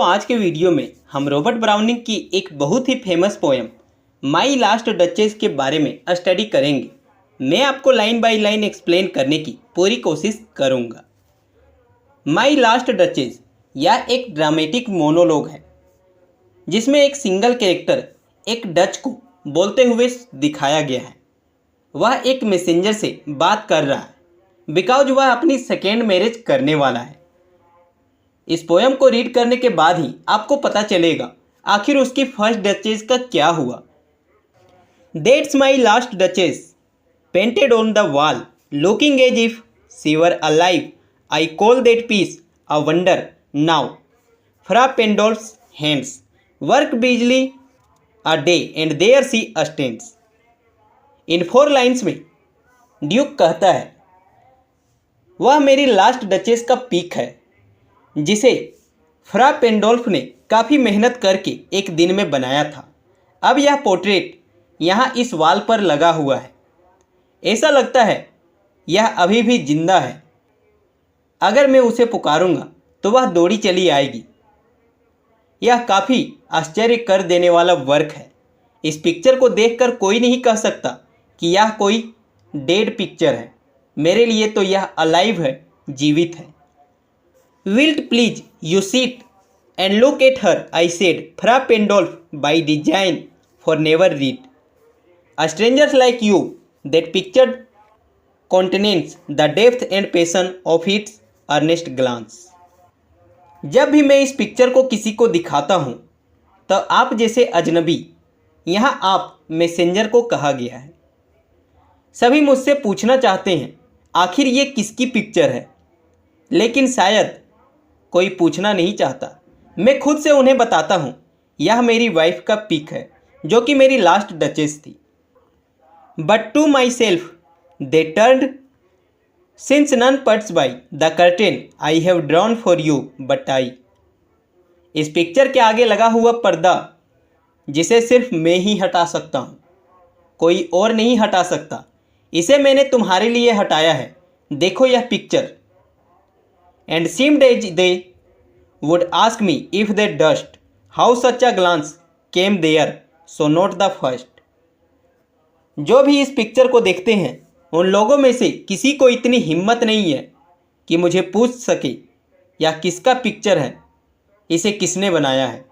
आज के वीडियो में हम रॉबर्ट ब्राउनिंग की एक बहुत ही famous poem My Last Duchess के बारे में स्टडी करेंगे। मैं आपको लाइन बाय लाइन एक्सप्लेन करने की पूरी कोशिश करूंगा। माई लास्ट डचेस यह एक ड्रामेटिक मोनोलॉग है जिसमें एक सिंगल कैरेक्टर एक डच को बोलते हुए दिखाया गया है। वह एक मैसेंजर से बात कर रहा है बिकॉज वह अपनी सेकेंड मैरिज करने वाला है। इस पोएम को रीड करने के बाद ही आपको पता चलेगा आखिर उसकी फर्स्ट डचेस का क्या हुआ। That's my last duchess, painted on the wall, looking as if she were alive. I call that piece a wonder now. Fra Pendolf's hands work busily a day and there she stands. In 4 lines में Duke कहता है वह मेरी last duchess का peak है जिसे फ्रा पेंडोल्फ ने काफ़ी मेहनत करके एक दिन में बनाया था। अब यह पोर्ट्रेट यहाँ इस वॉल पर लगा हुआ है। ऐसा लगता है यह अभी भी जिंदा है। अगर मैं उसे पुकारूंगा तो वह दौड़ी चली आएगी। यह काफ़ी आश्चर्य कर देने वाला वर्क है। इस पिक्चर को देखकर कोई नहीं कह सकता कि यह कोई डेड पिक्चर है। मेरे लिए तो यह अलाइव है, जीवित है। Wilt please you sit and look at her, I said, Fra Pendolf by design for never read. A stranger like you, that picture contains the depth and passion of its earnest glance. जब भी मैं इस picture को किसी को दिखाता हूँ तो आप जैसे अजनबी, यहाँ आप मैसेंजर को कहा गया है। सभी मुझसे पूछना चाहते हैं आखिर ये किसकी पिक्चर है, लेकिन शायद कोई पूछना नहीं चाहता। मैं खुद से उन्हें बताता हूँ यह मेरी वाइफ का पिक है जो कि मेरी लास्ट डचेस थी। But to myself they turned since none puts by the curtain I have drawn for you but I. इस पिक्चर के आगे लगा हुआ पर्दा जिसे सिर्फ मैं ही हटा सकता हूँ, कोई और नहीं हटा सकता। इसे मैंने तुम्हारे लिए हटाया है। देखो यह picture. And seemed as they would ask me if they durst, how such a glance came there, so not the first. जो भी इस पिक्चर को देखते हैं उन लोगों में से किसी को इतनी हिम्मत नहीं है कि मुझे पूछ सके यह किसका पिक्चर है, इसे किसने बनाया है।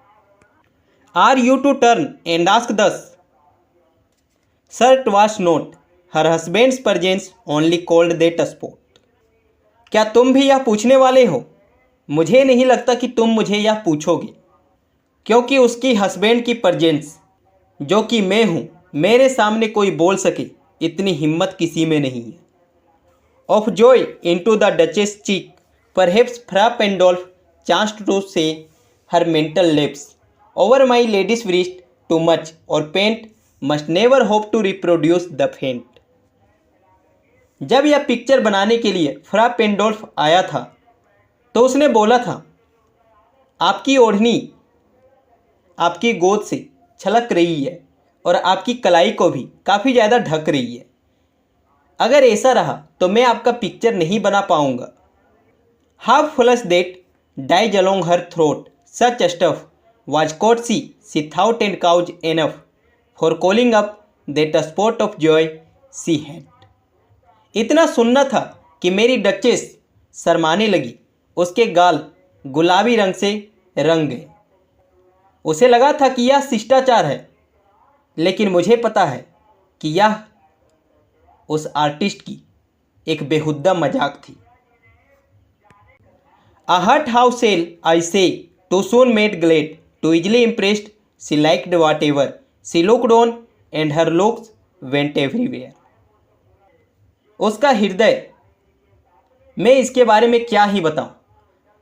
Are you to turn and ask thus? Sir, 'twas not her husband's presence only called that spot. क्या तुम भी यह पूछने वाले हो? मुझे नहीं लगता कि तुम मुझे यह पूछोगे, क्योंकि उसकी हस्बैंड की प्रेजेंस जो कि मैं हूँ, मेरे सामने कोई बोल सके इतनी हिम्मत किसी में नहीं है। Of joy into the duchess cheek perhaps Fra Pandolf chanced to say her mantle laps over my lady's wrist too much or paint must never hope to reproduce the faint. जब यह पिक्चर बनाने के लिए फ्रा पेंडोल्फ आया था तो उसने बोला था आपकी ओढ़नी आपकी गोद से छलक रही है और आपकी कलाई को भी काफ़ी ज़्यादा ढक रही है। अगर ऐसा रहा तो मैं आपका पिक्चर नहीं बना पाऊंगा। How flush that dies along her throat such stuff was caught she thought and cause enough for calling up that spot of joy she had. इतना सुनना था कि मेरी डचेस शर्माने लगी। उसके गाल गुलाबी रंग से रंग गए। उसे लगा था कि यह शिष्टाचार है, लेकिन मुझे पता है कि यह उस आर्टिस्ट की एक बेहुद्दा मजाक थी। A hurt house sale, I say, too soon made glad, too easily impressed, she liked whatever she looked on and her looks went everywhere. उसका हृदय, मैं इसके बारे में क्या ही बताऊं।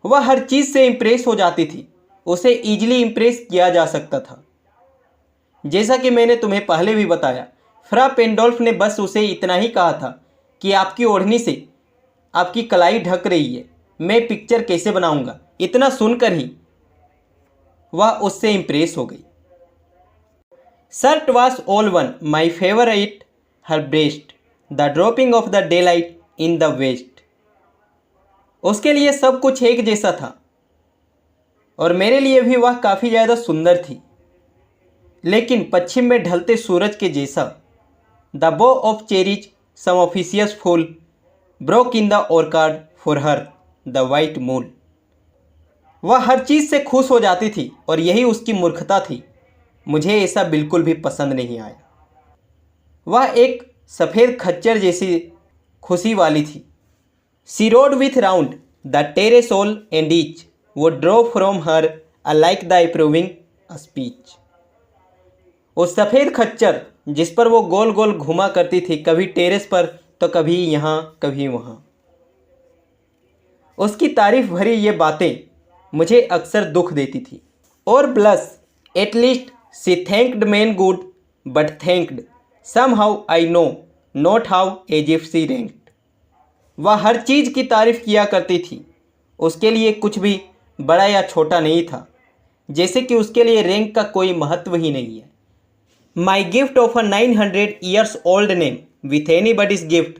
वह हर चीज़ से इम्प्रेस हो जाती थी। उसे ईजिली इम्प्रेस किया जा सकता था। जैसा कि मैंने तुम्हें पहले भी बताया, फ्रा पेंडोल्फ ने बस उसे इतना ही कहा था कि आपकी ओढ़नी से आपकी कलाई ढक रही है, मैं पिक्चर कैसे बनाऊंगा। इतना सुनकर ही वह उससे इम्प्रेस हो गई। Shirt was all one my favourite her breast the dropping of the daylight in the west. उसके लिए सब कुछ एक जैसा था। और मेरे लिए भी वह काफ़ी ज़्यादा सुंदर थी, लेकिन पश्चिम में ढलते सूरज के जैसा। The bough of cherries some officious fool broke in the orchard for her the white mule. वह हर चीज़ से खुश हो जाती थी और यही उसकी मूर्खता थी। मुझे ऐसा बिल्कुल भी पसंद नहीं आया। वह एक सफ़ेद खच्चर जैसी खुशी वाली थी। She rode with round the terrace all and each would draw from her like the approving speech. उस सफ़ेद खच्चर जिस पर वो गोल गोल घुमा करती थी, कभी टेरेस पर तो कभी यहाँ कभी वहाँ। उसकी तारीफ भरी ये बातें मुझे अक्सर दुख देती थी। और plus at least she thanked man good but thanked somehow I know not how as if she ranked. वह हर चीज़ की तारीफ किया करती थी। उसके लिए कुछ भी बड़ा या छोटा नहीं था, जैसे कि उसके लिए रैंक का कोई महत्व ही नहीं है। My gift of a 900 years old name with anybody's gift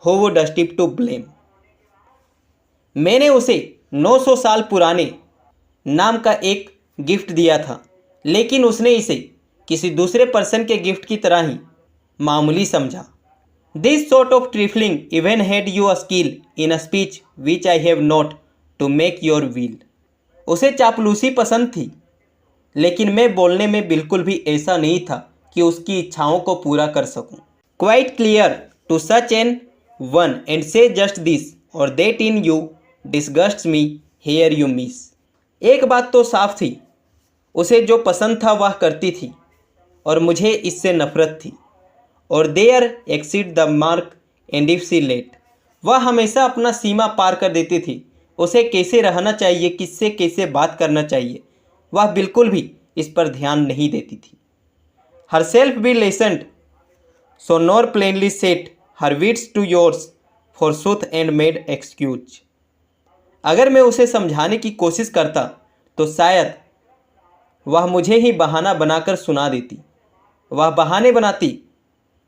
who would stoop to blame. मैंने उसे 900 साल पुराने नाम का एक गिफ्ट दिया था, लेकिन उसने इसे किसी दूसरे पर्सन के गिफ्ट की तरह ही मामूली समझा। This sort of trifling even had you a skill in a speech which I have not to make your will. उसे चापलूसी पसंद थी, लेकिन मैं बोलने में बिल्कुल भी ऐसा नहीं था कि उसकी इच्छाओं को पूरा कर सकूं। Quite clear to such an one and say just this or that in you disgusts me here you miss. एक बात तो साफ थी, उसे जो पसंद था वह करती थी और मुझे इससे नफरत थी। और there exceed the mark and if she let. वह हमेशा अपना सीमा पार कर देती थी। उसे कैसे रहना चाहिए, किससे कैसे बात करना चाहिए, वह बिल्कुल भी इस पर ध्यान नहीं देती थी। Herself be lessoned so nor plainly set her wits to yours forsooth and made excuse. अगर मैं उसे समझाने की कोशिश करता तो शायद वह मुझे ही बहाना बनाकर सुना देती। वह बहाने बनाती।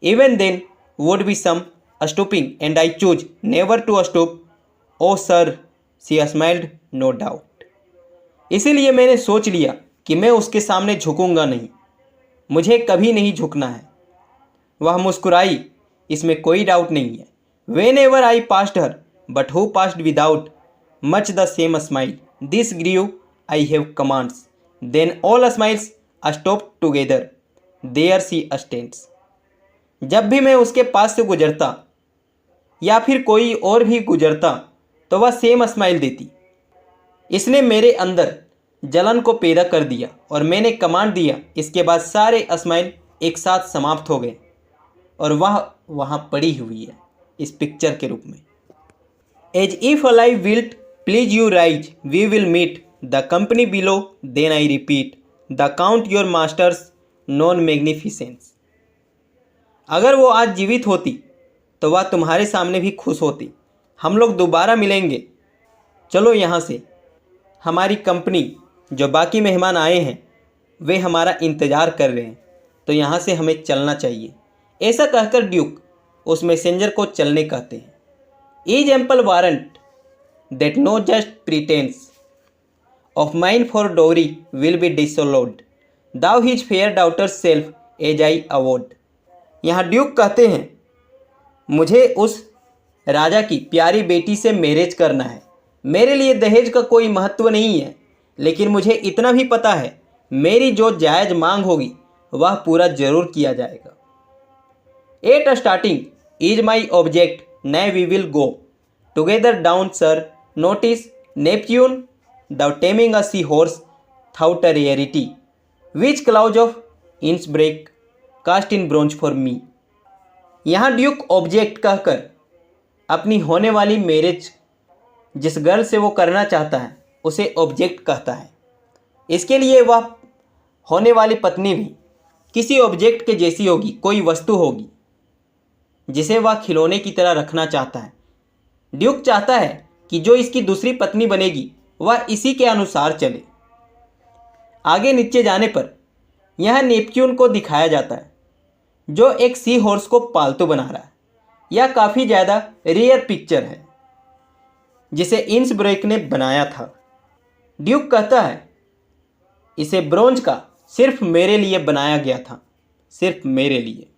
Even then would be some stooping and I choose never to stoop. Oh sir she smiled no doubt. इसीलिए मैंने सोच लिया कि मैं उसके सामने झुकूंगा नहीं। मुझे कभी नहीं झुकना है। वह मुस्कुराई, इसमें कोई डाउट नहीं है। Whenever I passed her but who passed without much the same smile this grew I have commands then all smiles stop together there she stands. जब भी मैं उसके पास से गुजरता या फिर कोई और भी गुजरता तो वह सेम स्माइल देती। इसने मेरे अंदर जलन को पैदा कर दिया और मैंने कमांड दिया। इसके बाद सारे स्माइल एक साथ समाप्त हो गए और वह वहाँ पड़ी हुई है इस पिक्चर के रूप में। As if alive wilt please you rise we will meet the company below then I repeat the count your master's known magnificence. अगर वो आज जीवित होती तो वह तुम्हारे सामने भी खुश होती। हम लोग दोबारा मिलेंगे। चलो यहाँ से। हमारी कंपनी जो बाकी मेहमान आए हैं वे हमारा इंतज़ार कर रहे हैं, तो यहाँ से हमें चलना चाहिए। ऐसा कहकर ड्यूक उस मैसेंजर को चलने कहते हैं। Is ample warrant that no just pretence of mine for dowry will be disallowed though his fair daughter self as I avowed. यहाँ ड्यूक कहते हैं, मुझे उस राजा की प्यारी बेटी से मैरिज करना है। मेरे लिए दहेज का कोई महत्व नहीं है, लेकिन मुझे इतना भी पता है मेरी जो जायज़ मांग होगी वह पूरा जरूर किया जाएगा। At starting is my object now we will go together down sir notice Neptune the taming a sea horse thought a rarity which Claus of Innsbruck cast in bronze for me. यहाँ duke object कहकर अपनी होने वाली marriage जिस girl से वो करना चाहता है उसे ऑब्जेक्ट कहता है। इसके लिए वह होने वाली पत्नी भी किसी ऑब्जेक्ट के जैसी होगी, कोई वस्तु होगी जिसे वह खिलौने की तरह रखना चाहता है। ड्यूक चाहता है कि जो इसकी दूसरी पत्नी बनेगी वह इसी के अनुसार चले। आगे नीचे जाने पर यह नेपच्यून को दिखाया जाता है जो एक सी हॉर्स को पालतू बना रहा है। यह काफ़ी ज़्यादा रेयर पिक्चर है जिसे इंसब्रेक ने बनाया था। ड्यूक कहता है, इसे ब्रोंज का सिर्फ मेरे लिए बनाया गया था, सिर्फ मेरे लिए।